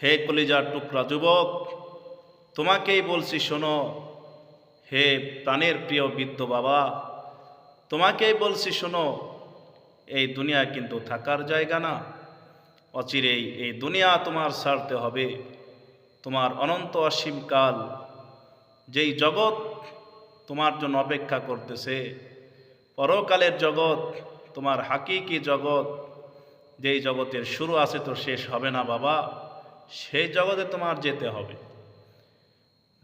হে কলিজার টুকরা যুবক, তোমাকেই বলছি শোনো। হে প্রাণের প্রিয় বৃদ্ধ বাবা, তোমাকেই বলছি শোনো। এই দুনিয়া কিন্তু থাকার জায়গা না। অচিরেই এই দুনিয়া তোমার ছাড়তে হবে। তোমার অনন্ত অসীমকাল যেই জগৎ তোমার জন্য অপেক্ষা করতেছে, পরকালের জগৎ, তোমার হাকিকি জগৎ, যেই জগতের শুরু আছে তো শেষ হবে না বাবা, সেই জগতে তোমার যেতে হবে।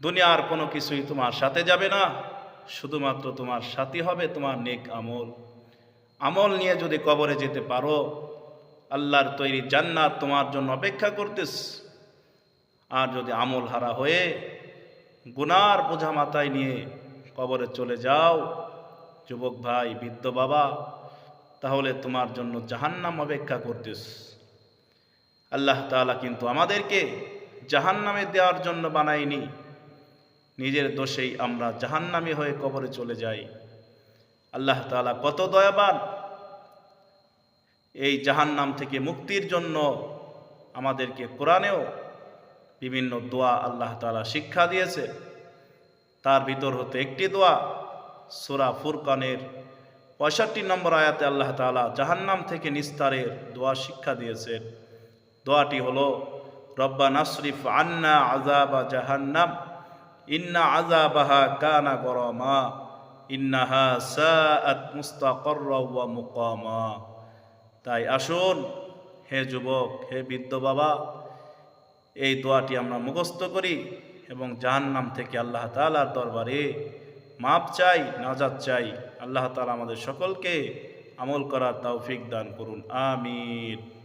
দুনিয়ার কোনো কিছুই তোমার সাথে যাবে না, শুধুমাত্র তোমার সাথী হবে তোমার নেক আমল। আমল নিয়ে যদি কবরে যেতে পারো, আল্লাহর তৈরি জান্নাত তোমার জন্য অপেক্ষা করতেস। আর যদি আমল হারা হয়ে গুনার বোঝা মাথায় নিয়ে কবরে চলে যাও যুবক ভাই, বৃদ্ধ বাবা, তাহলে তোমার জন্য জাহান্নাম অপেক্ষা করতেস। আল্লাহ তাআলা কিন্তু আমাদেরকে জাহান্নামে দেওয়ার জন্য বানায়নি। নিজের দোষেই আমরা জাহান্নামী হয়ে কবরে চলে যাই। আল্লাহ তাআলা কত দয়াবান! এই জাহান্নাম থেকে মুক্তির জন্য আমাদেরকে কোরআনেও বিভিন্ন দোয়া আল্লাহ তাআলা শিক্ষা দিয়েছে। তার ভিতর হতে একটি দোয়া সূরা ফুরকানের ৬৫ নম্বর আয়াতে আল্লাহ তাআলা জাহান্নাম থেকে নিস্তারের দোয়া শিক্ষা দিয়েছেন। দোয়াটি হলো, রব্বানা আসরিফ আন্না আযাবা জাহান্নাম ইন্না আযাবাহা কানা গরামা ইন্নাহা সাআত মুস্তাকাররা ওয়া মুকামা। তাই আসুন হে যুবক, হে বৃদ্ধ বাবা, এই দোয়াটি আমরা মুখস্থ করি এবং জাহান্নাম থেকে আল্লাহ তাআলার দরবারে মাপ চাই, নাজাত চাই। আল্লাহ তাআলা আমাদের সকলকে আমল করার তৌফিক দান করুন। আমিন।